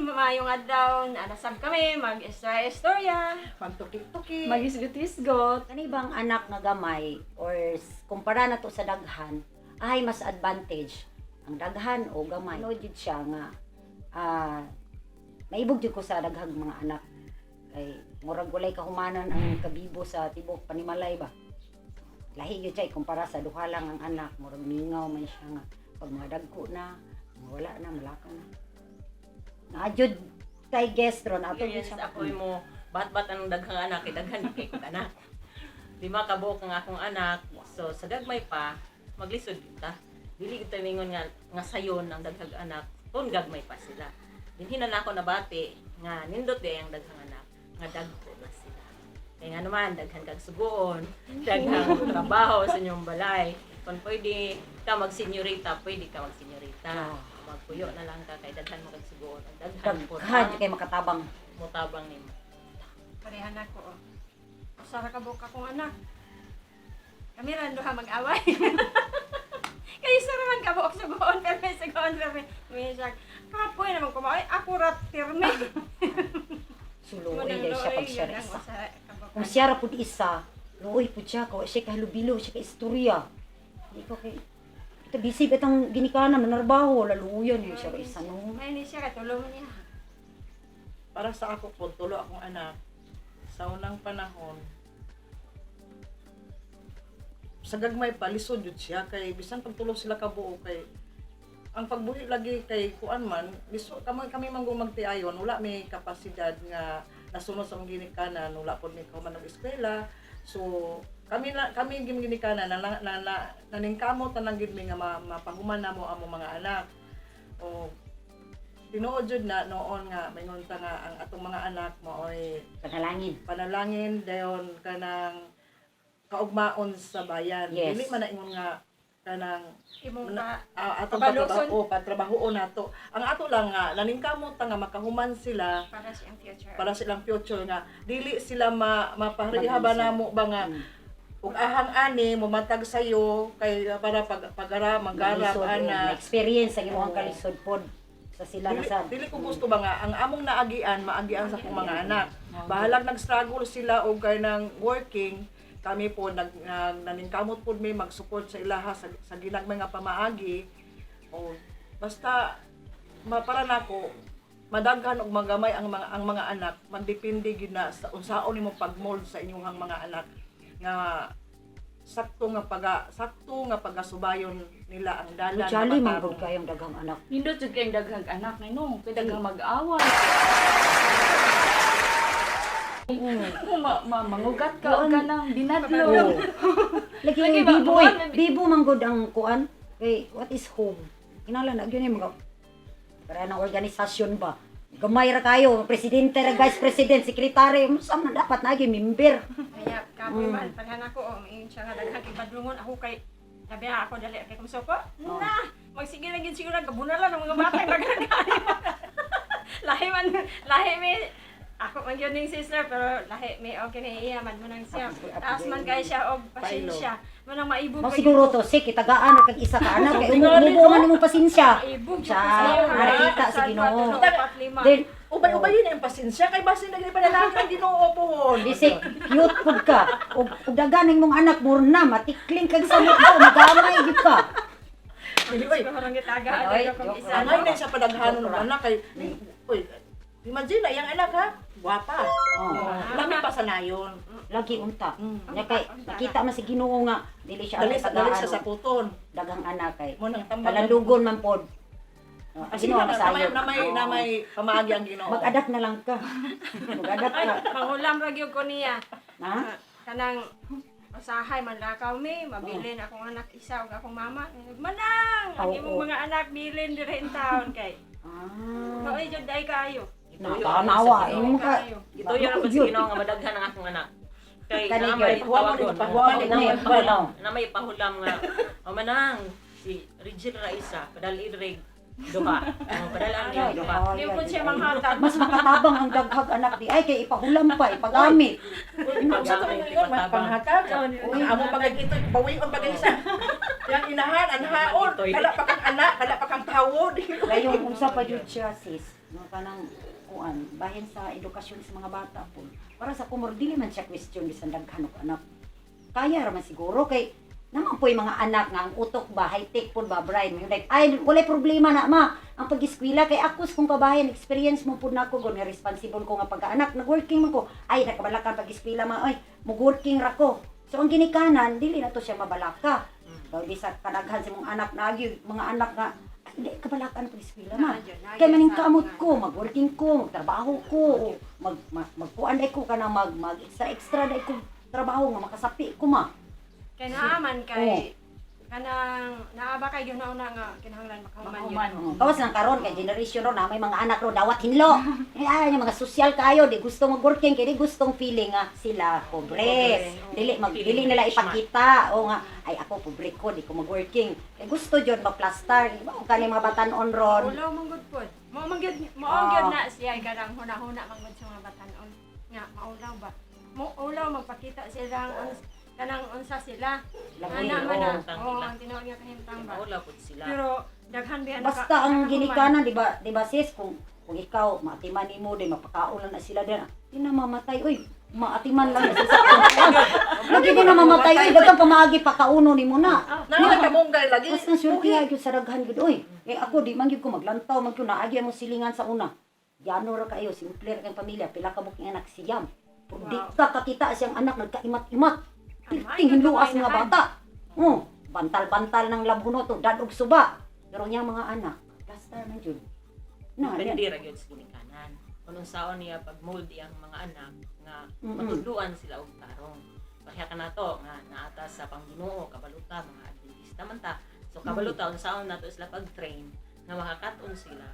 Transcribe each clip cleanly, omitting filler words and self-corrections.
mayong adlaw, nasab kami, mag-istorya-istorya. Pagtuki-tuki. Magisgot-isgot. Kani bang anak nga gamay or kumpara na to sa daghan, ay mas advantage ang daghan o gamay. Ano jud siya nga maibog jud ko sa daghang mga anak. Kay murag walay kahumanan ang kabibo sa tibok panimalay ba. Lahi yun siya kumpara sa duha lang ang anak, murag mingaw man siya nga pag mga dagko na, wala na, malaka na. Naadjud kay gestron ato Yes, siya. ako mo bat-bat ang daghang anak, kay daghan kay kong anak. 5 ka buok ang akong anak. So sa gagmay pa maglisod kita. Dili kita mingon nga sayon ang daghang anak. Kun gagmay pa sila. Dinhi na ako nabati nga nindot di ang daghang anak nga dagko na sila. Kaya nga naman, daghan kag sugoon, daghang trabaho sa inyong balay. Kung pwede ka mag-senyorita, pwede ka mag-senyorita. Magpuyo na lang ka kay daghan mo kag sugoon. Ang daghan po Daghan kay makatabang. mutabang nimo. Parehan ako. Usara ka buka kong anak. Kami ran duha mag-away. Kaya isa naman ka buok sugoon, pero may sugoon kami. May siya, kapoy naman kumaway, akurat pirme. Suluoy dahil siya pag siya Yun ang isa. kabuk. Kung siya ra pud isa, luoy pud siya ko siya kahilubilo, siya ka istorya. Di ko kay ito bisig itong ginikanan manarbaho laluyan yun siya ra isa no. May ni siya, katulong niya. Para sa ako po, tulo akong anak. Sa unang panahon, sa gagmay pa, lisod yun siya. Kay bisan pagtulo sila kabuo kay ang pagbuhi lagi kay kuan man, lisod kami man magtiayon, wala may kapasidad nga nasunod sa mga ginikanan, wala po may kauman ng eskwela. So kami ginikanan naningkamot na lang gid mi nga mapahuman namo amo mga anak. O tinuod jud na noon nga maingon ta nga ang atong mga anak maoy panalangin dayon kanang kaugmaon sa bayan. Yes. Dili man na ingon nga kanang Imong ka, atong Pabaluson. patrabahoon nato. Ang ato lang nga naningkamot ta nga makahuman sila para siyang future. para silang future nga dili sila mapahrihaba namo ba nga ug ahang ani mo matag sayo kay para pagara magarap ana experience ang imong kalisod pod sa sila na sa dili ko gusto ba nga ang among naagian maagian sa akong mga anak bahalag nag-struggle sila og kay nang working kami po naningkamot po may mag-support sa ilaha sa ginagmay nga pamaagi o basta para nako madaghan og magamay ang mga anak mandepende gid na sa unsaon nimo pagmold sa inyong mga anak nga sakto nga pagasubayon nila ang dalan Jali na man gud kayong daghang anak. Nindot jud kayong daghang anak na no, kay daghang mag-away. Kung mangugat ka o ka ng dinadlo. Lagi Lagi yung ba, bibo buwan, bibo man gud ang kuan. Kay what is home? Kinala na gyud mga para ng organisasyon ba. Gamay ra kayo, presidente ra, vice president, sekretary, unsa man dapat na member. Kaya kapoy man, paghan ako, mayon siya nga daghang ibadlungon ako kay sabi ako dali kay kumsuko. Na, magsige lang gid siguro gabunalan ng mga bata nagkakayo. lahi may ako man gyud ning sister pero lahi may okay na iya man nang siya. Taas man kay siya og pasensya. Manang maibog Mo siguro to si kitagaan ra kag isa ka anak kay umubuan nimo pasensya. Maibog Sa nakita sa Ginoo. Then ubay-ubay yun ang pasensya kay basin nagli panalangin ang Ginoo pohon bisik cute pud ka. Ug dagan ning mong anak murna matikling kag samot mo magamay gyud ka. dili oy Parang gitaga Ay, ako joke isa. Amay na sa padaghanon ng anak kay oy imagine na yang anak ha gwapa lami pa sa nayon Lagi unta. Nya kay nakita man si Ginoo nga dili siya dali ang sa tagaan. saputon Dagang anak kay mo nang tambal kalandugon man pod. Kasi Ginoo na masayo. may pamaagi ang Ginoo Mag-adapt na lang ka. Mag-adapt Ay, ka. mangulam ra gyud ko niya. Ha? Kanang usahay man lakaw mi, mabilin akong anak isa ug akong mama. Manang, ang Oo. imong mga anak bilin dire in town kay. Ah. Noy jud day kayo. Nakanawa. Imong ka. Ito yun ang Yun. Ginoo nga madaghan ang akong anak. Kay Kani na may gyud. tawag Na na may pahulam nga o manang si Regine Raisa padali rig duha. Padalaan niya duha. Di po siya manghatag. Mas makatabang ang daghag anak di ay kay ipahulam pa, ipagamit. Sa to ngayon panghatag amo pagagito bawion bagay isa yang inahan anhaon kala pa kang anak kala pa kang tawod Layong unsa pa jud siya sis. no kanang kuan bahin sa edukasyon sa mga bata po. Para sa kumor dili man siya question bisan daghan og anak. Kaya ra man siguro kay naman po yung mga anak nga ang utok ba high-tech po ba bride mo like ay walay problema na ma ang pag-eskwela kay ako kung kabayan experience mo pud nako gon nga responsible ko nga pagka-anak nag-working man ko ay nakabalakan pag-eskwela ma ay mag-working ra ko so ang ginikanan dili na to siya mabalaka daw bisa kadaghan sa mong anak na mga anak nga ay, hindi kabalakan pag-eskwela ma kay maning kaamot ko mag-working ko magtrabaho ko magkuan day ko kana mag extra day ko trabaho nga makasapi ko ma. Kay naaman kay kanang naaba kay ginauna nga kinahanglan makahuman yun. Kawas lang karon kay generation ron na may mga anak ro dawat hinlo. Ay yung mga social kayo di gusto mag-working kay di gustong feeling nga sila pobre. Dili nila ipakita o nga ay ako pobre ko di ko mag-working. Kay gusto jud ma-plaster di ba kani mga batan-on ron. Ulaw manggod pod. Mao manggod na siya kanang huna-huna manggod sa mga batan-on. Nga maulaw ba? Ulaw magpakita silang kanang unsa sila. Ana man na. Ang tinuod nga kahimtang ba. Maula po sila. Pero daghan biya Basta ang ginikanan di ba sis kung ikaw maatiman nimo din mapakaon na sila din. Di na mamatay oy. Maatiman lang sa sakit. Lagi din na mamatay oy daghang pamaagi pakauno nimo na. Nana ka munggay lagi. Basta sure kaya gyud sa daghan gyud oy. Eh ako di man gyud ko maglantaw man ko naagi mo silingan sa una. Yano ra kayo simple ra kang pamilya pila ka buking anak siyam. Pag di ka kakita siyang anak nagkaimat-imat. Pilting hinluas nga bata. Bantal-bantal ng labuno to, dadog suba. Pero niyang mga anak, plaster man jud. Na, Depende ra gyud sa ginikanan. Kunong saon niya pag mold ang mga anak nga matudluan sila og tarong. Pahiya ka nato nga naata sa Pangginoo kabaluta mga Adventista man ta. So kabaluta unsaon nato sila pag-train nga makakat-on sila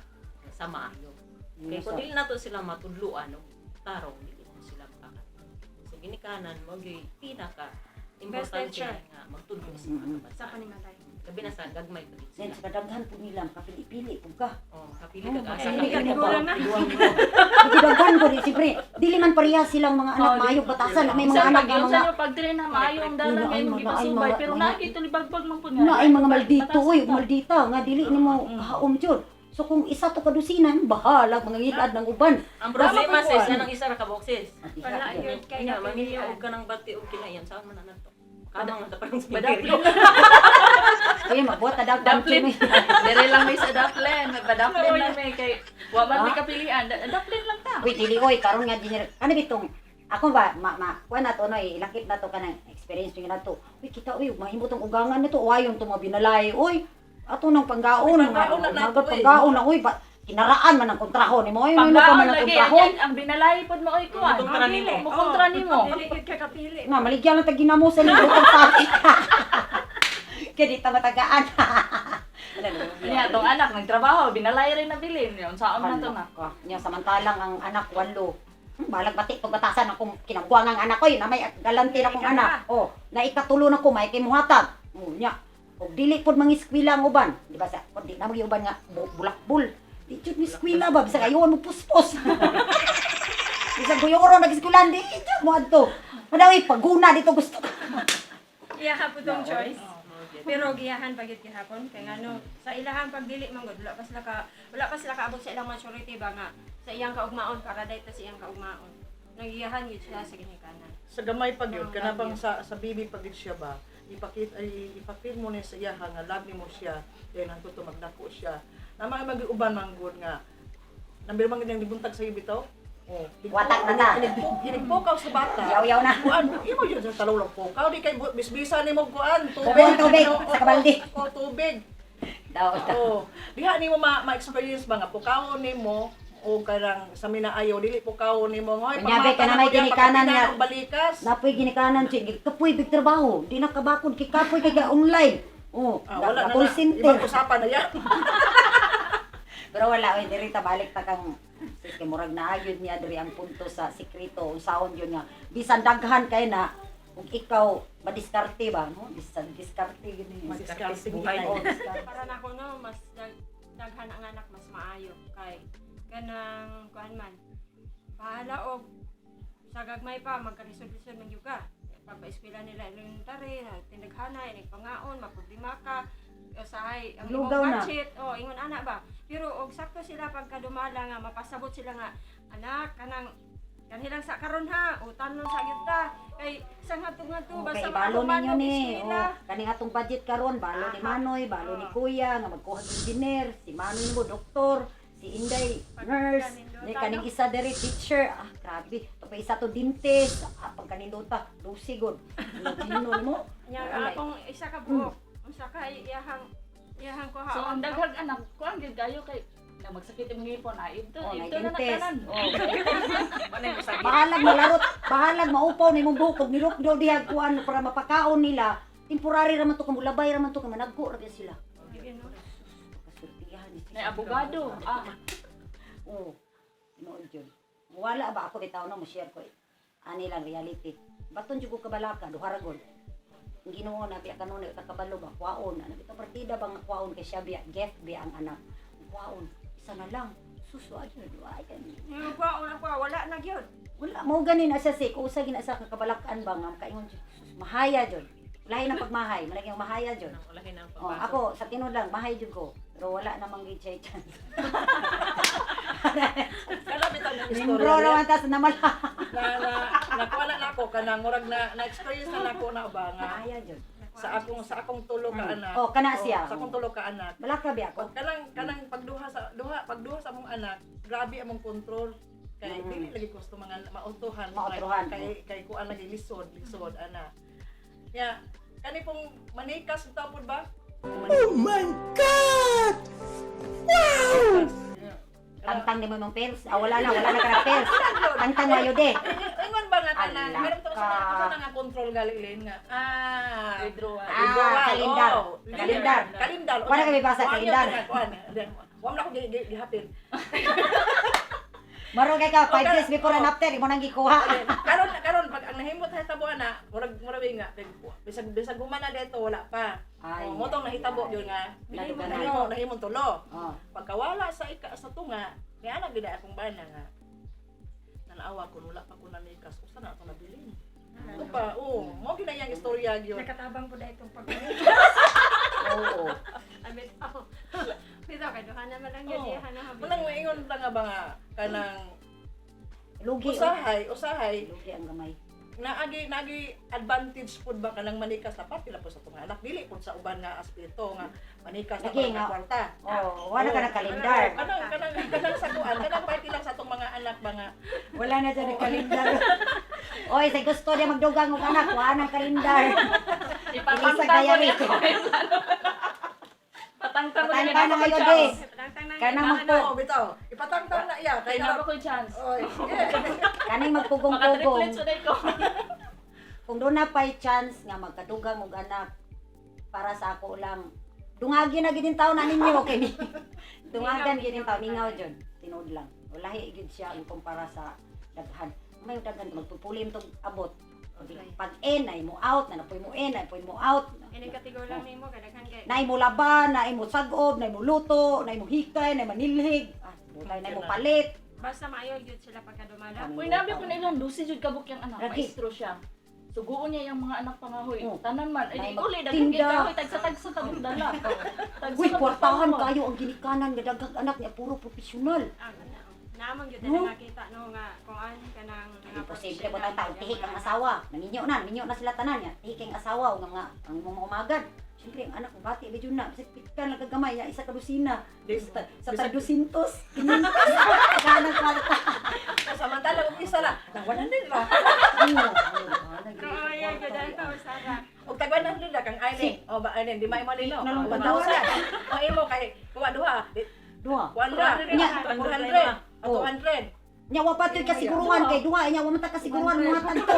sa maayo. Kay kung dili nato sila matudluan og tarong, dili mo sila makakat-on. So ginikanan mo gyud pinaka importante nga magtudlo sa mga bata. sa panimalay. Gabi na sa gagmay pa din Then sila. sa kadaghan po nila, kapili-pili po ka. Oh, kapili ka asa Hindi ka kapili tigulang na. Kadaghan ko rin, siyempre, dili man pareha silang mga anak, maayong batasan. May mga anak nga mga, Sa pagdire na maayo ang dalan Ay, kay mga- gipasubay ay, pero mga- nakita libagbag man pud na ay mga maldito, oy, maldita, nga dili ni mo haom jud. So kung isa to kadusina, bahala, mga ngilad ng uban. Ang problema Dapat sa kuan. isa ng isa ra ka boxes. Wala yun kay Kaya mamili napilian. og kanang bati og kinayan saan man anak to. Kadang man ta parang sa Badapli. Oy, magbuhat na daw. Daplin. Dire lang may sa daplin. Nagpadaplin lang may kay wa man may kapilian. Daplin lang ta. Uy, dili oy, karon nga ano bitong ako ba kuan na to no, ilakip na to kanang experience nga na to. Uy, kita uy, mahimo tong ugangan nito, wayon to mga binalay. Uy, ato nang panggaon, Panggaon na nato, mga panggaon na uy, kinaraan man ang kontraho nimo. Uy, ano pa Panggaon man ang lagi kontraho? ang binalay pod mo oy kuan. Kontra nimo. Mo kontra nimo. Dili gid ka kapili. Nga, maligyan lang tag ginamusan ng butang sakit. Kaya di ta matagaan. Niya tong anak nagtrabaho, binalay rin na bilin. Yon saon man to na. Nya samantalang ang anak walo. Balag batik pag batasan akong kinagbuang ang anak ko na may galanti na akong anak. Oh, na ikatulo na ko may kimuhatag. Nya. Og dili pod mangiskwela ang uban. Di ba sa kun di na uban nga bulakbul. Di jud ni eskwela ba bisa kayon mo puspos. Bisa guyoro nag-eskwela di jud mo adto. Madawi paguna dito gusto ka. Iya ka po tong choice. Pero giyahan pagit gihapon kay ngano sa ilahan pagdili man gud wala pa sila kaabot sa ilang maturity ba nga sa iyang kaugmaon para dayta sa iyang kaugmaon. Nagiyahan gid sila sa ginikanan. Sa gamay pag yun, kanabang sa bibi pag yun siya ba, ipakit mo niya sa iya nga love ni mo siya, then ang tuto magdako siya. Na mga mag-uban manggod nga, nambir man yung dibuntag sa iyo bitaw. Oh, Watak na ta. Inigpukaw sa bata. Yaw-yaw na. Kuan, imo yun sa talulong pukaw, di kay bisbisan ni mo kuan, Tubig, sa kabaldi. O, tubig. Daw. Oh, diha nimo ma-experience ba nga pukawon nimo o karang sa minaayo dili pukawon nimo ngoy Manyabi ka na may ginikanan nga. balikas. Napoy ginikanan siya, kapoy big trabaho, di na kabakod kay kapoy kay online. Oh, Wala na call na. center. Ibang usapan na yan. Pero wala oy diri ta balik ta kang kay murag naayod niya diri ang punto sa sikreto unsaon yun nga bisan daghan kay na ug ikaw madiskarte ba no bisan diskarte gid ni Madiskarte buhay. oh diskarte. Para nako no mas daghan ang anak mas maayo kay kanang kuan man. Bahala og sa gagmay pa magkarisod-risod man gyud ka. Papa-eskwela nila elementary, tindaghanay, nagpangaon, maproblema ka. usahay ang Lugaw imong na. budget ingon ana ba, pero og sakto sila pagkadumala nga mapasabot sila nga anak kanhilang sa karon ha utanon sa gyud ta kay isang ngadto basta Okay, balo ninyo ni. eskwela. Kani atong budget karon, balo ni Manoy, balo ni Kuya nga magkuha og engineer, si Manoy mo doktor, si Inday nurse, ni kaning isa diri teacher. Grabe. To pa isa to dentist. Pag kanindota, lusigod. Ano mo? Nya Alay. akong isa ka buok unsa ka iyahang ko ha. So ang daghang anak ko ang gayo kay na magsakit yung ngipon ito Oh, ito na nag-dentist. nakanan. Manay mo sakit. Bahalag malarot, bahalag maupaw ni mong buhok nilok daw dihag kuan para mapakaon nila. Temporary ra man to kamulabay ra man to managko ra gyud sila. Kasultihan ni Nay abogado. Oo. Tinuod yun. Wala ba ako bitaw na mo share ko. Ani lang reality. Baton jud ko kabalaka duharagon. Ang Ginoo na biya kanon ta kabalo ba kwaon ana bitaw partida bang kwaon kay siya biya Jeff biya ang anak. Kwaon isa na lang. Susu aja ay kan. Yung ko wala na gyud. Wala mo ganin asa si ko usa gina sa kabalakan ba nga kaingon jud. Mahaya jud. Lahi na pagmahay, malaki ang mahaya jud. Nang ulahin ang Oh, pagpasok. ako sa tinud lang mahay jud ko. Pero wala namang gid siya chance. Kana bitaw ng Limbro istorya. naman tas namala. Nakuha na ako kanang murag na experience na nako na ba nga Mahaya jud. sa akong tulo ka anak. Oh, kana siya. Sa akong tulo ka anak. Balaka biya ko. Pag kanang pagduha sa among anak, grabe among control. Kay dili lagi gusto mga mautuhan, Mautuhan, kay kuan lagi lisod ana. Ya, kani pong manikas tapod ba? Oh my god. Wow! Tangtang di mo mong pels. Wala na ka pels. Tangtang mayo de. Ingon ba nga kanang Ala meron to ka. sa nga control galilin nga. Withdrawal. Kalendar. Kalendar. Kalendar. Wala kami basa kalendar. Wa man ako gihapin. Maro kay ka 5 days before and after imo nang gikuha. Karon pag ang nahimot sa hitabo ana, murag nga bisag humana dito wala pa. Ay, Motong nahitabo gyud nga. Nahimot tulo. Oh. Pagkawala sa sa tunga, ni ana gid akong bana nga. Nanawa ko wala pa ko namikas. Usa na ato nabilin. Ito pa, mo ginayang istorya gyud. Nakatabang po dahil itong pag Oo. Amit ako. Pero kay duha naman lang yun. Oo. Iyahan na habit. Munang maingon lang nga ba nga kanang Lugi. usahay Lugi ang gamay. naagi advantage pud ba kanang manikas na pati la po sa tunga anak dili pud sa uban nga aspeto nga manikas na Lagi para nga. nga kwarta. Oh, wala ka na kalendar. Kanang sa kuan, kanang party lang sa tong mga anak ba nga. Wala na dyan ang kalendar. Oy, sa gusto niya magdugang og anak, wala ng kalendar. Ipatangtang Isa ko diary. niya. Patangtang ko Patangtang niya na ako kayo, chance. Des. Patangtang na Kanang yun. magpo. Bitaw, ipatangtang na iya Kaya kay na ko chance. Oy. Kaning Maka magpugong-pugong. triplets uday ko. Kung doon na pa'y chance nga magkadugang og anak para sa ako lang. Dungagi na gid taon na ninyo kay ni. Dungagan gid taon ningaw jud. Tinud lang. Walahi gid siya ang kumpara sa daghan. May daghan magpupulim tong abot. Pag ay mo out na napoy mo napoy mo out. Ining katigor lang nimo kadaghan kay. Nay mo laban, nay mo sagob, nay mo luto, nay mo hikay, nay manilhig. Butay nay mo palit. Basta maayo gyud sila pagkadumala. Uy, nabi ko na ilang dusi jud kabuk yung anak. Lagi. Maestro siya. Suguon niya yung mga anak pangahoy. Oh. Tanan man. Nay, Ay, uli, magtinda. daghang kahoy. Tagsa-tagsa tagong dala. Uy, kwartahan kayo ang ginikanan nga daghang anak niya puro profesional. Naamang gyud No? na nakita no nga kuan kanang Imposible ko tang tihik ang asawa. Naminyo na sila tanan niya. Tihik ang asawa o nga ang mga umagad. Siyempre, ang anak ko bati, medyo na. Kasi pikan lang kagamay niya, isa ka dusina. Sa 300. Kanang kwarta. Samantala og isa la, nang 100 ra. Oo, yan gyud ay ka usara. Og tag 100 ra kang Aileen. O ba Aileen, di may mo nino. Nalong 1,000. O imo kay kuha duha. Duha. 100 Nya, 400. O 200. Nya wa pa to'y kasiguruhan kay duha. Nya wa man ta kasiguruhan mga tanto.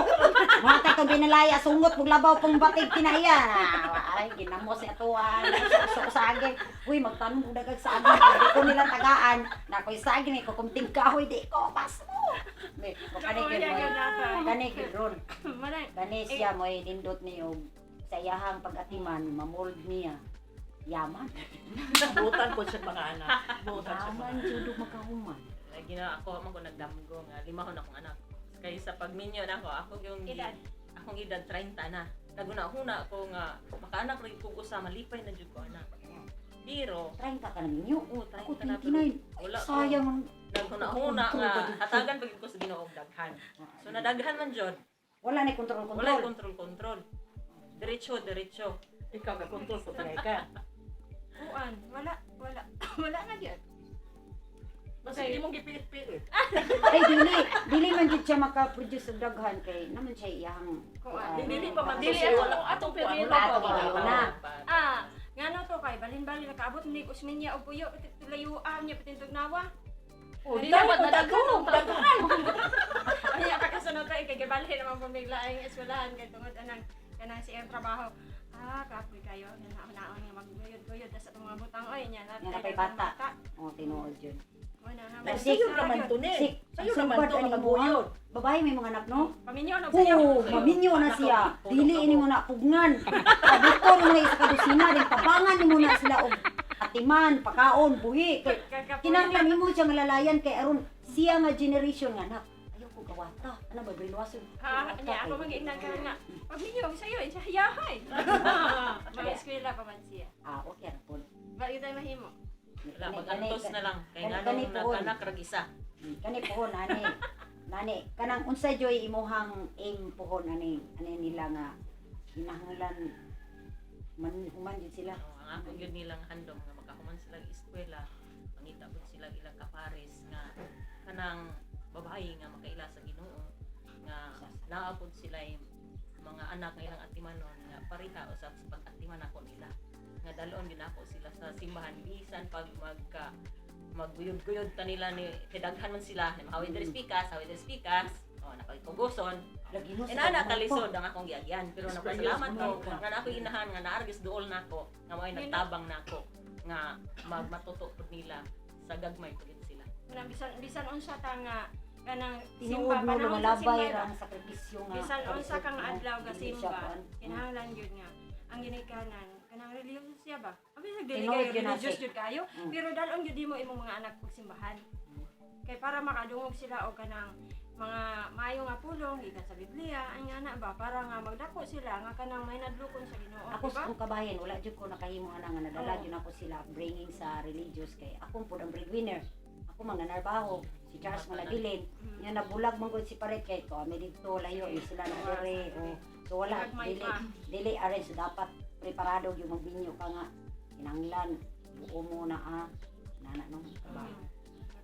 Mga tanto binalaya, sungot, maglabaw pang batig kinaiya. Ay, ginamos niya tuwan. So sa agin. Uy, magtanong kung dagag sa agin. Di ko nila tagaan. Na ko'y sa agin, ko kumting kahoy, di ko, pas mo. Kanigid mo. Kanigid ron. Manay. Kani siya mo nindot niyo sa iyahang pag-atiman, mamold niya. Yaman. Butan ko sa mga anak. Butan sa mga Yaman, judo makahuman. Lagi na ako man ko nagdamgo nga limahon akong anak. Kay sa pagminyo na ako yung Edad? akong edad 30 na. naguna-huna ko nga makaanak rin ko usa malipay na jud ko anak. Pero 30 ka na ninyo. Ako 30 na 29. wala ko. Sayang ang Naghuna-huna nga hatagan pagid ko sa Ginoo og daghan. So nadaghan man jud. wala na kontrol Wala kontrol. kontrol. Diretso. Ikaw ka control ko tagay ka. Kuan, wala wala na gyud. Basta hindi mong gipilit-pilit. Ay dili man jud siya maka-produce og daghan kay naman siya iyang Kuan. Dili pa man Dili siya, ako wala. atong periodo Wala, pa wala, ba? wala. Ngano to kay balin-balin nakaabot ni Usminya og puyo pati tulayuan niya pati tugnawa. Oh, Dili dili dapat pa nadaghan. Ay pagkasunod ta kay balin naman pumigla ang eskwelahan kay tungod kanang si trabaho. Kapoy kayo. Naon nga magguyod-guyod sa itong mga butang. Oy, niya. Yan na kay bata. Oh, tinuod yun. Wala na. Dahil sa'yo naman to ni. Sik, Sa'yo ang naman sugpad to ani mo, nakabuyod. Babae may mga anak, no? Paminyo, nagsayaw. Oo, maminyo na siya. Dili ini mo na pugnan. Abito mo na isa kadusina din tabangan ni mo na sila og atiman, pakaon, buhi. Kay kinahanglan nimo siya malalayan kay aron siya nga generation nga anak. Ayaw ko gawata. Ano ba brilwason? Niya, ako mag-ignan ka nga. Paminyo, sa'yo, hayahay. Mga eskwela pa man siya. Ah, okay ra pod. Bakit tayo mahimo? Wala magantos na lang kay Kani- nganong kani po. nagkanak rag isa. Kani pohon nani kanang unsa joy imuhang aim pohon ani nila nga kinahanglan human jud sila. Ang ako yun nilang handom nga makahuman sila sa eskwela, mangita pud sila ilang kapares nga kanang babae nga makaila sa Ginoo nga naapod sila mga anak nga ilang atimanon nga pariha usab sa pag-atiman ako nila nga dalon din ako sila sa simbahan bisan pag magguyod-guyod ta nila ni tidaghan man sila makawi diri speakas napagkuguson Lagi mo inana kalisod ang akong giagyan pero napasalamat ko nga na ako inahan nga naargis duol nako nga mo'y nagtabang nako nga magmatuto pud nila sa gagmay pud sila. Bisan unsa ta nga kanang tinuod simba mo panahon sa lumalabay simba. ra ang sakripisyo nga. Bisan unsa kang adlaw ka Dili siya simba. kuan. Kinahanglan gyud nga ang ginikanan kanang religious siya ba? Abi dili Tinuod kayo yun na religious siya. jud kayo, pero dalon gyud mo imong mga anak pag simbahan. Kay para makadungog sila og kanang mga maayo nga pulong gikan sa Biblia ay nga na ba para nga magdako sila nga kanang may nadlukon sa Ginoo, Ako di ba? sa akong kabahin, wala jud ko nakahimo ana nga nadala Oo. jud ako sila bringing sa religious kay ako pud ang breadwinner. Ako man nanarbaho, si Charles man nabilin. Nya nabulag man gud si Paret kay ko ami dito layo ni sila na dere. So wala Nagmay dili pa. dili arrange dapat preparado yung magbinyo ka nga kinahanglan buo mo na nana no kabahin.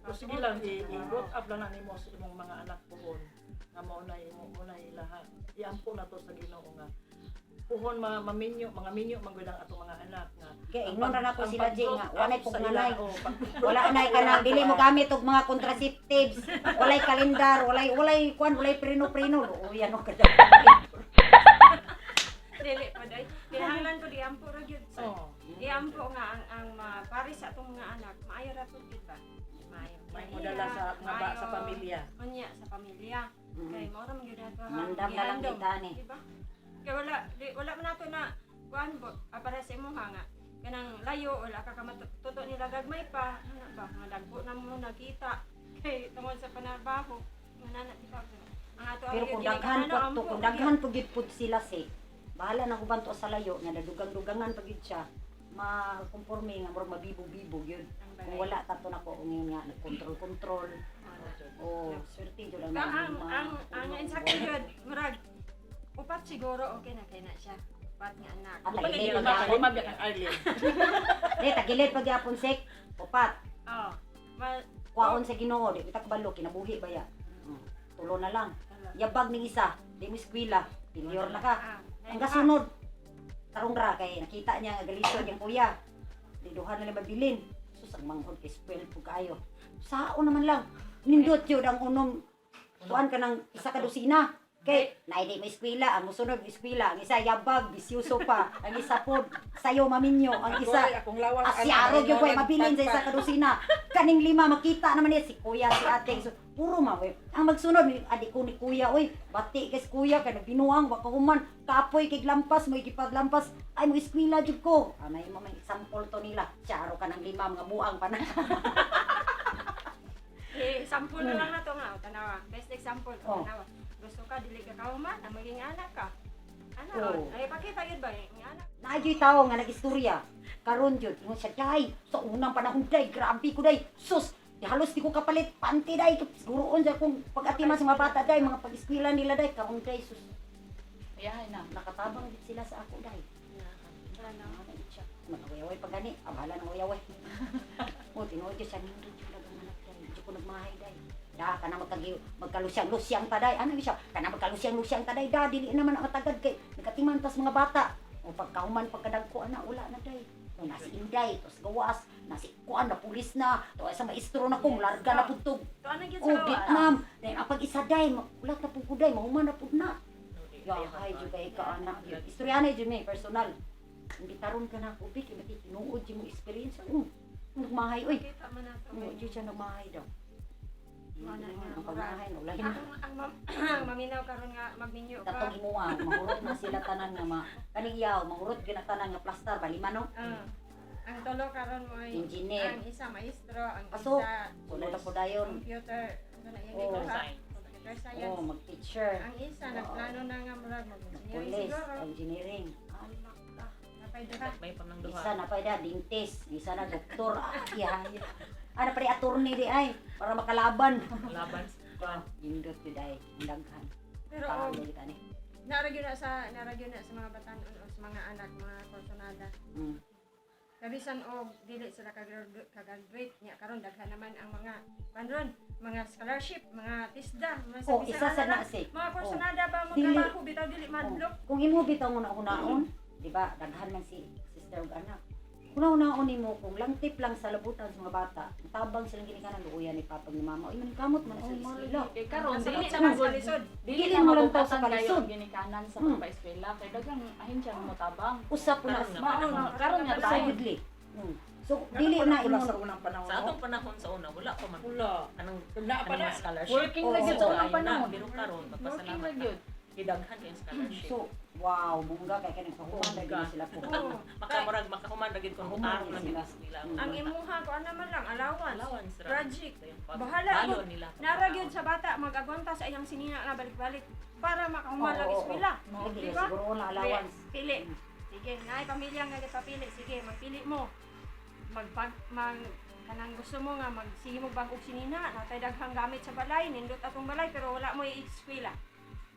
So sige lang, i-brought up lang na nimo sa imong mga anak pohon. Nga maunay ilaha. Iampo na to sa Ginoo nga. Pohon maminyo, mga minyo magbilang atong mga anak nga. Kay ignon ra nako sila Jay nga walay pag pugnanay. Wala nay kanang dili mo gamit og mga contraceptives. Walay kalendar, walay prino-prino. Uy ano ka dyan. Dili pa day. Kinahanglan ko diampo ra gyud sa. Oh, Diampo nga ang paris sa atong mga anak. Maayo ra pud gyud ba? Maayo. may modala sa nga sa pamilya. Unya sa pamilya. Kay mao ra man gyud ato ha. Mandam na lang Gihandom, kita ni. Diba? Kay wala man nato na kuan para sa imo nga kanang layo wala ka matuto nila gagmay pa. Ano ba? Nga dagko na mo nakita. Kay tungod sa panarbaho. Manana kita. Ang ato Pero kung daghan kung daghan pugid pud sila si bahala na kuban to sa layo nga nadugang-dugangan pagid siya makomporme nga murag mabibo-bibo gyud. Kung wala tato nako ngayon nga nagkontrol-kontrol. Oh, swerte jud lang ang insakto gyud murag upat siguro okay na kay na siya. Upat nga anak. At Pag tagilid hindi pag ka lumabyak ang Arlene. tagilid pag yapon sek upat Oh. kuhaon sa Ginoo di kita kabalo kinabuhi ba ya. Tulo na lang. Yabag ning isa, di mo eskwela, pilyor na ka. Ang kasunod, tarong ra kay nakita niya nga galisod yung kuya. Di duha na lang mabilin. Sus ang manghod kay spoil po kayo. Sao naman lang. Nindot yun ang unom. Tuan ka ng isa ka dosina. Kay naidi mo eskwela, ang musunod eskwela, ang isa yabag, bisyoso pa. Ang isa po sayo maminyo, ang isa akong lawas. asyaro gyud koy mabilin sa isa ka dosina. Kaning lima makita naman niya si kuya, si ate. So, puro ma we. Ang magsunod adik ko ni kuya, oy, bati kay si kuya kay binuang wa ka human. Kapoy kay lampas mo ikipaglampas. Ay mo eskwela jud ko. May mo may example to nila. Syaro ka ng lima mga buang pa na. Sample na lang nato nga tanawa. Best example Oh. tanawa. Gusto ka dili ka kauman na maging anak ka. Ano? Oo. Ay pakita yun ba yung anak? Naadyo'y tao nga nag-istorya. Karon jud, ingon siya, "Day, sa unang panahon day, grabe ko day. Sus, di halos di ko kapalit panty day. Siguroon sa kung pag-atiman sa mga bata day, mga pag-eskwela nila day, karon day sus. Ayahay na. Nakatabang gid sila sa ako day." Ano? Ano gid siya? Magaway pa gani, abala nang uyaway. O tinuod siya nindot yung dagang anak day. Di ko nagmahay day. Da kana magkalusyang-lusyang ta day. Ano gid siya? Kana magkalusyang-lusyang ta day. Da dili naman ang matagad kay nagatiman tas mga bata. O pagkahuman pagkadagko ana wala na day. O nasi Inday, tos gawas, nasi kuan na pulis na, to sa maestro na kung larga na putog. To ano gyud O sa gawa? Vietnam, dahil ang pag-isa day, ulat na pugod day, mahuman na pud na. Yahay jud kay ka anak yun. Istoryahan jud may personal. Hindi taron ka na ko big, mati tinuod jud mo experience. Nagmahay oy. Kita man nato. Ano jud siya nagmahay daw. Wala Ang na. pagmahay no lahi Ang na. ang maminaw karon nga magminyo ka. Katong imuha, mahurot na sila tanan nga kaning yaw, mahurot gyud na tanan nga plaster balima no. Ang tulo karon mo ay Engineer. ang isa maestro, ang Aso, isa Wala na po dayon. computer, ano na yung Oh. ikaw ha? Science. Computer Oh, science. mag-teacher. Ang isa nagplano na nga murag mag-engineering Police, siguro. engineering. Alak ka. Napay duha. May pa ng duha. Isa na pa da dentist, isa na doktor. Ay. Ano pa rin attorney di ay para makalaban. Laban. Indot di ay daghan. Pero Parang og kita ni. naragyo na sa mga batan-on o sa mga anak, mga personada. Mm. Kabisan og dili sila ka-graduate niya karon daghan naman ang mga panron, mga scholarship, mga TISDA, mga Oh, isa sa na si. mga personada ba mo Dili. trabaho bitaw dili madlok. Kung imo bitaw mo na unaon, di ba? Daghan man si sister ug anak. Una-unaon nimo kung lang tip lang sa labutan sa mga bata, tabang silang ginikanan luuyan ni papa ni mama. Oy man kamot man sa eskwela. Kay karon Nasa dili sa na mga lisod. Dili Dili na mo lang mabukasan taw sa kayo kalisod. ang ginikanan sa pagpa-eskwela kay daghang ahin siya mo tabang. Usap ko na Karon nga, maon. karon nga Tayo tayo. gidli. So dili na wala imo sa unang panahon. Sa atong panahon sa una, wala pa man. Wala. Anong Wala pa anong na. mga scholarship. Working na gyud sa unang panahon. Pero karon, Working pagpasalamat na gyud. Idaghan kayong scholarship. So, wow, bunga kay kanang pahuman na Bunga. sila po. Oo. Makamurag makahuman ra gid kun Mahuman utarong na sila. gid sila. Ang imuha ko ano man lang allowance. allowance ra. Project. Ito yung Bahala balo mo. nila. Naragyod sa bata mag-agwanta sa iyang sinina na balik-balik para makahuman lang Oo, oo, eskwela. oo. Di Hindi, ba? siguro na allowance. Pili. Sige, nay pamilya nga gipapili. Sige, magpili mo. Kanang gusto mo nga sige mo bag og sinina, natay daghang gamit sa balay, nindot atong balay pero wala mo i-eskwela.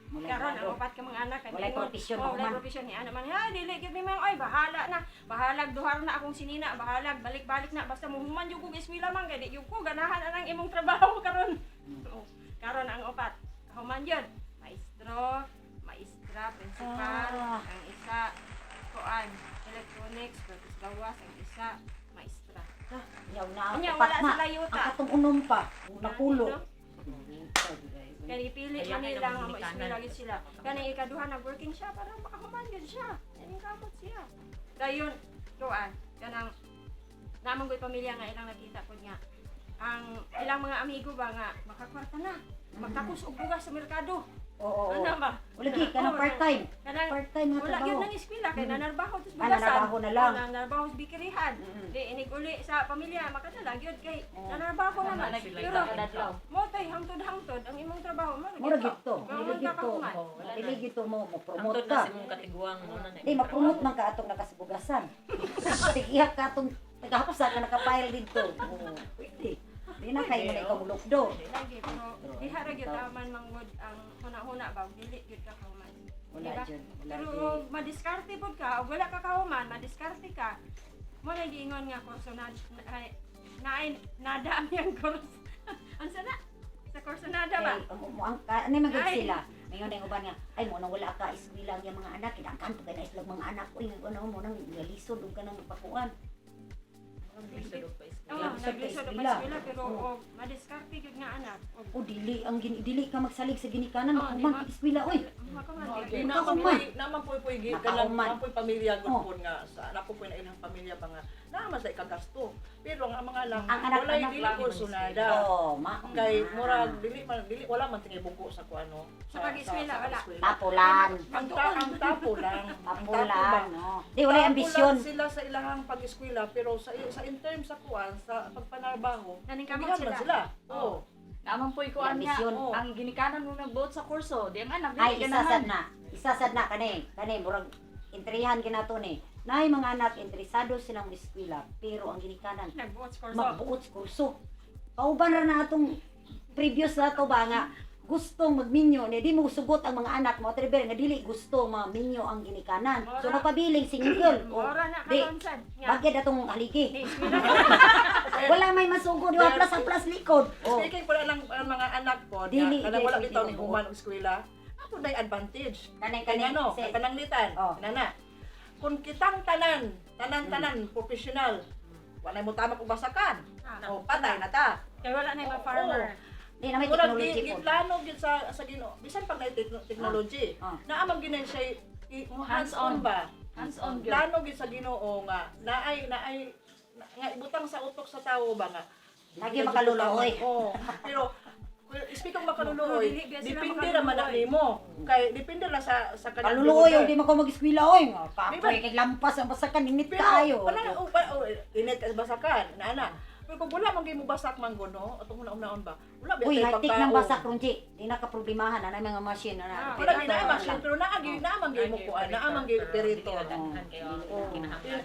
Mula Karon grado. ang upat ka mga anak kay Walay ingon, profesyon, oh, walay mahuman. profesyon ni ana man. Ha, dili gyud ni mang ay bahala na. Bahalag duhar na akong sinina, bahalag balik-balik na basta muhuman jud kog eskwela man kay di jud ko ganahan anang imong trabaho karon. Oh, karon ang upat. Kahuman yun. Maestro, maestra, principal, ang isa kuan, electronics, versus gawas, ang isa maestra. Yaw na, Anya, upat wala na. sila yuta. Ang katong unom pa, napulo. Kaya ipili Kaya man kaya nila nga naman maeskwela ginikanan. gid sila. Kani ikaduha nag-working siya para makahuman gyud siya. Yan kamot siya. Dayon, kuan, kanang namang ko'y pamilya nga ilang nakita ko nga ang ilang mga amigo ba nga makakwarta na. Magtapos og bugas sa merkado. Oo, oo. Ano ba? Wala gi ka Oo, part-time. Kanang Part-time nga wala gyud trabaho. nang eskwela kay nanarbaho tus Ah, nanarbaho na lang. Nanarbaho sa bikirihan. Di inig uli sa pamilya makadala gyud kay Oo. nanarbaho naman. Wala sila Pero kadadlaw. mo tay hangtod-hangtod ang imong trabaho mo. Mura gito. Mura Dili gito. kakahuman. wala na. Dili gito mo promote Antod ka. na si mong katiguang mo na. Di ma-promote man ka atong nakasibugasan. Tigiyak ka atong tagahapos ka nakapile dito. Oo, pwede. Di na kayo mo na ikaw mulukdo. Lagi pero diha ra gyud taman manggod ang huna-huna ba dili gyud ka kauman. Wala Diba? dyan. Wala Pero dyan. madiskarte pod ka, og wala ka kauman, madiskarte ka. Mo na giingon nga kurso na nada ang yang kurso. Ansa na? Sa kurso nada ba? Ano man gid Ay. sila? Ngayon ang uban nga, ay mo nang wala ka eskwela ang mga anak, kidangkan to kay na islang mga anak ko, ano mo nang galisod ug kanang pakuan. Oo, Naglisod ka naglisod pa eskwela. eskwela pero Oo. og madiskarte gyud nga anak. Og O dili ka magsalig sa ginikanan, Oo, di makuman ba? eskwela oy. makaman Okay. gyud. Naman po gid Nakauman. kanang pamilya Oh. gud nga sa anak ko po na ilang pamilya ba nga naman sa ikagasto. Pero ang mga lang Ang anak-anak walay dili lang ko naman sunada. Oh, ma. Kay murag dili wala man tingay buko sa kuano. Sa pag-eskwela, wala. eskwela. Tapulan. Ang tapo lang. Ang tapo Tapulan, lang. no. Di wala Tapo ambisyon. lang sila sa ilahang pag-eskwela pero sa in terms sa kuan sa pagpanarbaho. Naning kamot Kamot sila. sila. Oo. Naman po ikuan May nga, ambisyon. ang ginikanan mo nagbuot sa kurso, di ang anak, Ay dili isa sad ganahan. na. Isa sad na kani murag intrihan kinato ni. Nay mga anak interesado silang eskwela pero ang ginikanan Nagbuot sa kurso. magbuot sa kurso. Kauban ra na atong previous na to ba nga gustong magminyo ni di mo sugot ang mga anak mo triber nga dili gusto maminyo ang ginikanan. So magpabiling single. O, Mora na di, karon sad. Nga. bakit atong haligi? Di eskwela. Wala may masugod, di plus ang plus likod. Oh. Speaking pala ng mga anak ko, Dili, na wala dili, bitaw dili, ni human og eskwela, ato nay advantage. Kanay Kaya ano, sis. kananglitan, Oh. nana. Kung kitang tanan professional, wala mo tama og basakan. O patay na ta. Kaya wala na yung mga farmer. Di na may Murag technology po. giplano gid sa Ginoo. Bisan pag na technology. Ah. Naamang ginay siya Hands-on. hands-on ba? Hands-on gyud. Plano gid sa Ginoo nga naay nga ibutang sa utok sa tawo ba nga. Lagi makaluluoy. Oo. Pero speak of makaluluoy, Dili, biya sila depende ra man na makaluluoy. nimo. Kay depende ra sa kanang Kaluluoy, lugar. di man ko mag-eskwela oy. Di ba? Kapoy kay lampas ang basakan init Pero kayo. wala init ka basakan, nana. Pero kung wala man gyud mo basak man gono, atong una-unaon ba? Wala ba Uy, tayo high-tech pagkaon. ng basak ronji. Di na ka problemahan na mga machine na. Wala gyud na machine, pero naamang gyud mo kuan, naamang gyud operator. Daghan kayo Oo. kinahanglan.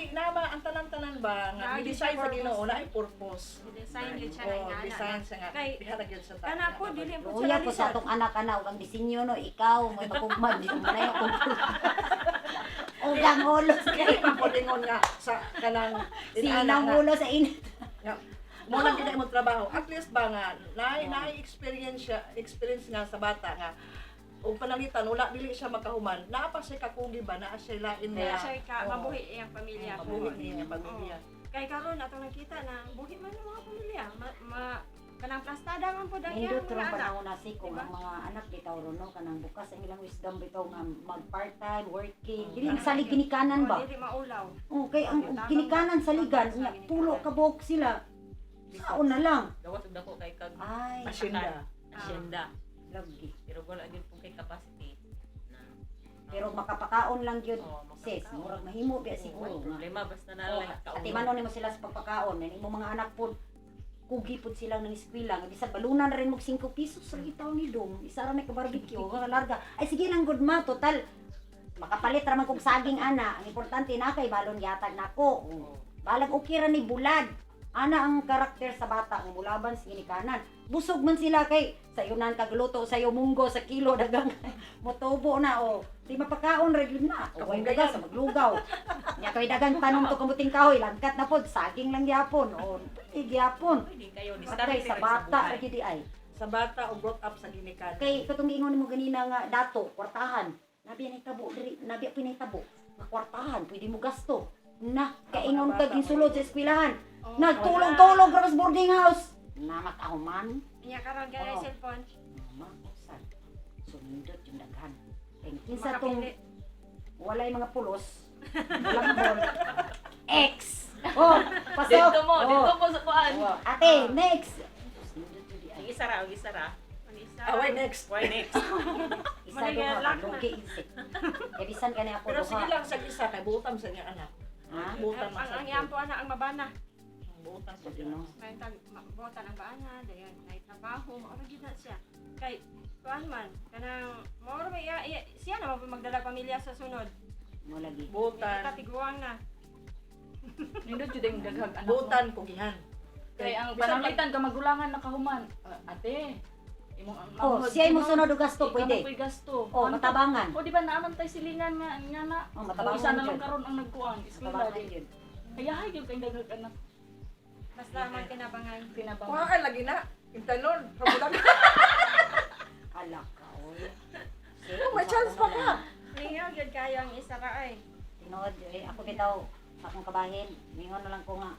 Naama ang tanan-tanan ba nga Naay design sa purpose. Ginoo, naay purpose. Design gid siya Oh, na design sa nga. Kay Bihara gyud sa kana ko dili po Uya ko sa atong anak-anak ug ang disenyo no ikaw may makugman di mo na yung ugang ulo Kaya papulingon nga sa kanang sinang ulo sa init. nga mo lang gid mo trabaho. At least ba nga naay experience nga sa bata nga o panangitan wala dili siya makahuman. Naa pa siya kakugi ba naa siya lain kaya na siya ka Oo. mabuhi iyang pamilya. mabuhi niya pamilya. Kay karon atong nakita na buhi man ang mga pamilya. Kanang plastada man po dahil Indot mga ron anak. panahon na si kung Diba? ang mga anak bitaw ron no kanang bukas ang ilang wisdom bitaw nga mag part-time working dili salig ginikanan ba. Dili maulaw. Oh, kay ang ginikanan saligan nya tulo ka buok sila. Saon na lang. Gawas og dako kay kag Ay, Asyenda. asyenda. lagi. Pero wala gyud po kay capacity na Pero makapakaon lang yun, Oo, sis. makapakaon. Murag mahimo biya Wala siguro nga. problema basta na Oh, lang at imanon nimo sila sa pagpakaon. Nani mo mga anak po, kugi po silang ng eskwela. Nga bisan balunan na rin mo 5 pesos sa gitaw ni Dong. Isa ra na ka barbecue, nga larga. Ay sige lang good ma, total. Makapalit ra man kog saging ana. Ang importante na kay balon yatag nako. Balag okay ra ni bulad. Ana ang karakter sa bata ang mulaban sa ginikanan. Busog man sila kay sa yunan kagluto sa munggo sa kilo dagang motobo na o. Di mapakaon ra gyud na. O way daga sa maglugaw. Nya kay dagang tanom to kamuting kahoy langkat na pod saging lang gyapon o gyapon. pwede kayo ni Patay sa bata ra gyud di ay. Sa bata o brought up sa ginikanan. Kay katong giingon mo ganina nga dato kwartahan. Nabi ni tabo diri, nabi pinay tabo. Nga kwartahan pwede mo gasto. Na kaingon ka sulod sa eskwelahan. Nagtulog-tulog ra sa boarding house. Na makahuman. Inya karon kay Oo. cellphone. Mama, usan. Sumindot yung daghan. Kaya kinsa tong Makapili. walay mga pulos. Walang ball. X. Oh, pasok. Dito mo, Oh. dito mo sa kuan. Oh, ate, next. Sumindot yung di Ang ay. isa ra, ang isa ra. Ang isa. Away next. Why next? Isa Manigay duha lock ka, na. lugi isip. Kaya bisan ka niya ako Pero sige duha. lang sa isa kay butam sa niya anak. Ha? Butam Ang sa iyang po anak ang mabana. butam sa Sige niya. no. May tag botan ang baana, dayon may trabaho, mao gid na siya. Kay kuan man kanang mao may siya na magdala pamilya sa sunod. Mo lagi. Butan. Katiguang na. Nindot jud ang daghang anak mo. Butan kugihan. Kay ang Bisan pananglitan ka magulangan nakahuman. Ate, imong ang Oh, siya mo sunod og gasto pwede. Pwede gasto. Oh, matabangan. O di ba naaman tay silingan nga na. Oh, Ang matabangan. isa na lang yun. karon ang nagkuan. Eskwela Matabangan di. yun. Kaya hay gyud kay daghang anak Basta man kinabangan. tinabang. Kuha ka lagi na. Intanon. Kamulang. Ala ka, oy. Oh, may chance pa ka. Lingaw gid kayo ang isa ra ay. Tinood, ako bitaw, sa akong kabahin, mingon na lang ko nga,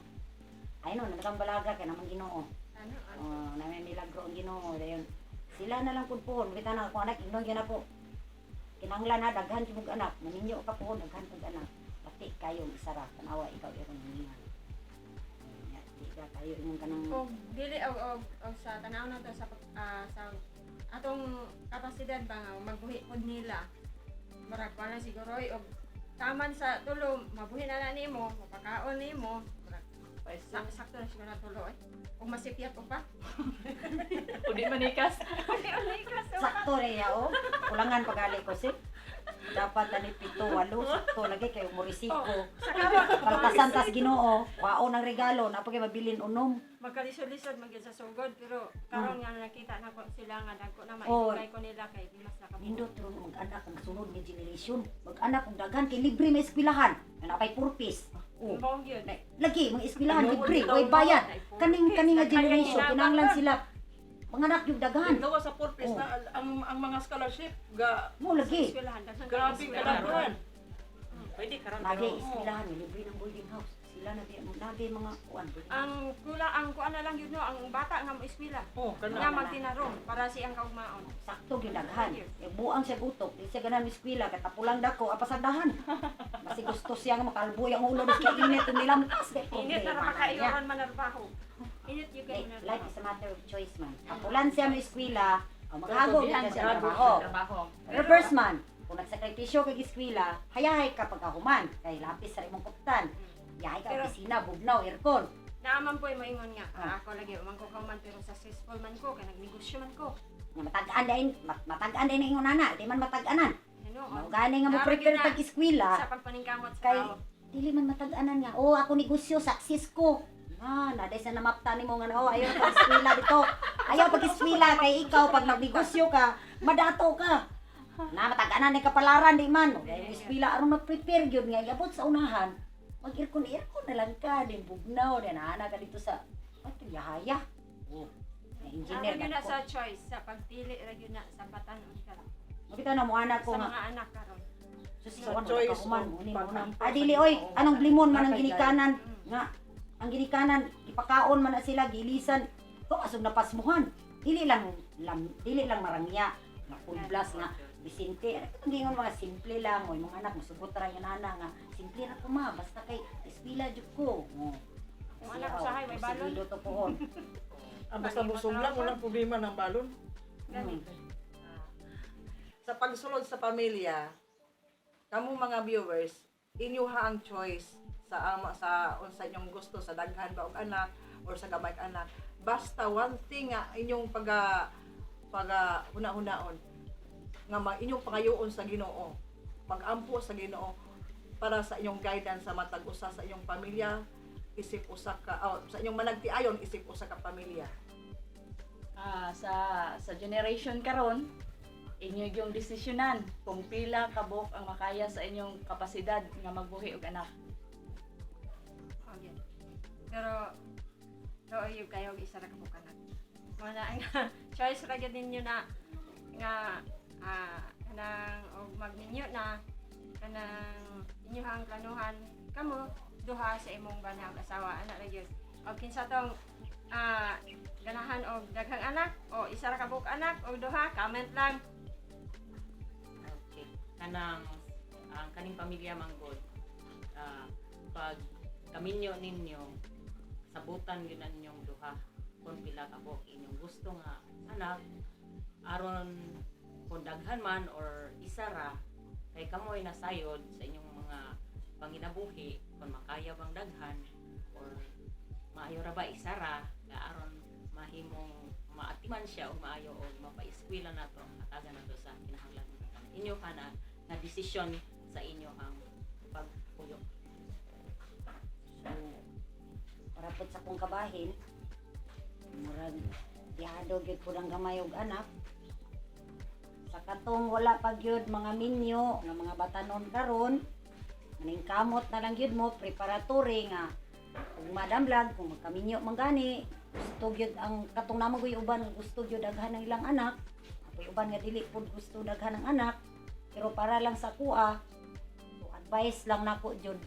ay no, nagatang balaga, kaya naman ginoo. Ano? Na may milagro ang ginoo, dayon. Sila na lang po po, bita na ako anak, ignon yun na po. Kinanglan na, daghan yung anak, maninyo ka po, daghan yung anak. Pati kayo, isara, tanawa, ikaw, iron naningan. Di ka kayo, yung kanang, Kung dili og sa tanaw na to sa sa atong kapasidad ba nga magbuhi pod nila. Murag pa na siguro og taman sa tulo, mabuhi na nimo, mapakaon nimo. Murag sakto na siguro na tulo eh. Kung masipyat ko pa. O di manikas. Hindi ka so. sakto rin ya, oh. Kulangan pagali ko, si. Dapat ani 7, 8, sakto lagi kayo morisiko. Sa karon, Palpasan tas Ginoo, waon ang regalo, na kay mabilin unom. magkalisod-lisod magyud sa sugod pero karon nga nakita na ko sila nga dagko na Oh. maibigay ko nila kay di mas nakabuo. Nindot ron mag-anak ang sunod nga generation. Mag-anak og daghan kay libre may eskwelahan. Napay purpose. Oh. Mao gyud. Lagi mga eskwelahan libre, way bayad. Kaning nga generation kinahanglan sila manganak yung daghan. Gawa sa purpose Oh. na ang mga scholarship ga Mo lagi. Eskwelahan daghang grabe kalabuan. Pwede karon Lagi pero eskwelahan libre ng boarding house. Sila lagi mga kuan. ang kuan na lang gyud no ang bata nga mo eskwela. Oh, Nga kana. magtinarong para siyang kaugmaon. Sakto gyud daghan. E buang siya gutok, di siya ganan eskwela kay tapulang dako apasadahan. Basi gusto siya nga makalbo ang ulo kay init nila mutas kay Init na problema. makaiyon man trabaho. Init yung kayo na Life is a matter of choice man. Tapulan siya mo eskwela, o maghagog Tutubihan ka siya siya ng trabaho. trabaho. Reverse man, kung nagsakripisyo kag eskwela, hayahay ka pagkahuman, kay lapis sa imong kuptan. Yahay ka Pero- opisina, bugnaw, aircon. Naaman po yung maingon nga. Ako lagi umang ko man pero successful man ko kay nagnegosyo man ko. Nga matagaan din, matagaan din ingon ana, di man mataganan. Ano? Mao gani nga mo Grabe prepare yun na. pag eskwela, Sa pagpaningkamot sa kay tao. dili man mataganan nga. Oh, ako negosyo, success ko. Naday sa namapta nimo nga oh, ayaw pag eskwela dito. Ayaw pag eskwela kay ikaw pag nagnegosyo ka, madato ka. Na mataganan ni kapalaran di man. Dahil eskwela aron mag-prepare gyud nga iabot sa unahan. Mag-aircon na lang ka, din bugnaw, din ana ka dito sa yahaya. Oh, na engineer Ano yun na ka sa ko. choice, sa pagpili ra yun na sa batanon karon. Makita na mo anak ko Sa nga. mga anak karon. Susiwan Sa mo choice ka human of mo ni mo na. pag-ampo Adili sa oy, Ginoo. anong blimon man ang Bakit ginikanan Mm. nga ang ginikanan ipakaon man na sila gilisan. To asog napasmuhan. Dili lang marangya. Nga full blast nga Bisinte, ang gingon mga simple lang, oy mga anak musugot ra yung nana nga simple ra ko ma basta kay eskwela jud ko. Oh. Yung anak ko sa hay, may balon. Sige, to pohon. Ang basta busog lang walang problema ng balon. Gani. Sa pagsulod sa pamilya, kamo mga viewers, inyo ha ang choice sa sa unsa inyong gusto sa daghan ba og anak or sa gamay ka anak. Basta one thing nga inyong una-unaon nga inyong pangayoon sa Ginoo. Pag-ampo sa Ginoo para sa inyong guidance sa matag usa sa inyong pamilya, isip usa ka sa inyong managtiayon isip usa ka pamilya. Sa generation karon, inyo yung desisyonan kung pila kabok ang makaya sa inyong kapasidad nga magbuhi og anak. Okay. Pero yung kayo isa ra ka bukanan. Wala ang choice ra gyud ninyo na nga kanang og magninyo na kanang inyong planuhan kamo duha sa imong banhag asawa anak ra gyud. Og kinsa tong ganahan og daghang anak o isa ra ka buok anak o duha comment lang. okay. Kanang ang kaning pamilya manggod. Pag kaminyo ninyo sabutan gyud ninyong duha kung pila ka buok inyong gusto nga anak aron kung daghan man or isa ra kay kamoy nasayod sa inyong mga panginabuhi kung makaya bang daghan or maayo ra ba isa ra nga aron mahimong maatiman siya o maayo o mapaeskwela nato ang hatagan nato sa kinahanglan inyo kana nga desisyon sa inyo ang pagpuyo. So, para po sa kong kabahin, murag yado gyud po ng gamay og anak. Sa katong wala pa gyud mga minyo nga mga batanon karon, maning kamot na lang gyud mo preparatory nga kung madamlag kung magkaminyo man gani, gusto gyud ang katong namo gyud uban gusto gyud daghan ng ilang anak. Apoy uban nga dili pud gusto daghan ng anak, pero para lang sa kuha, so advice lang nako gyud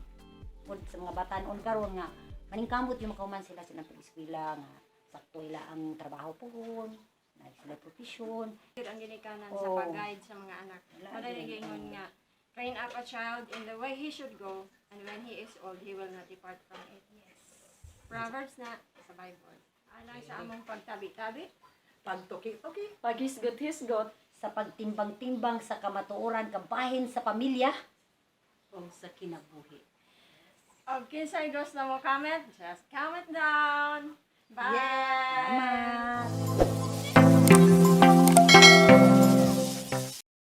pud sa mga batanon karon nga maning kamot yung makauman sila pag-eskwela nga sakto ila ang trabaho pohon, na sila profesyon. Yun ang ginikanan Oh. sa pag-guide sa mga anak. Wala Wala din. gingon nga, train up a child in the way he should go, and when he is old, he will not depart from it. Yes. Proverbs na sa Bible. Alang sa among pagtabi-tabi. Pagtuki-tuki. Paghisgot-hisgot, Sa pagtimbang-timbang sa kamatuoran kabahin sa pamilya, Kung sa kinabuhi. Okay, so gusto mo comment? Just comment down. Bye! salamat!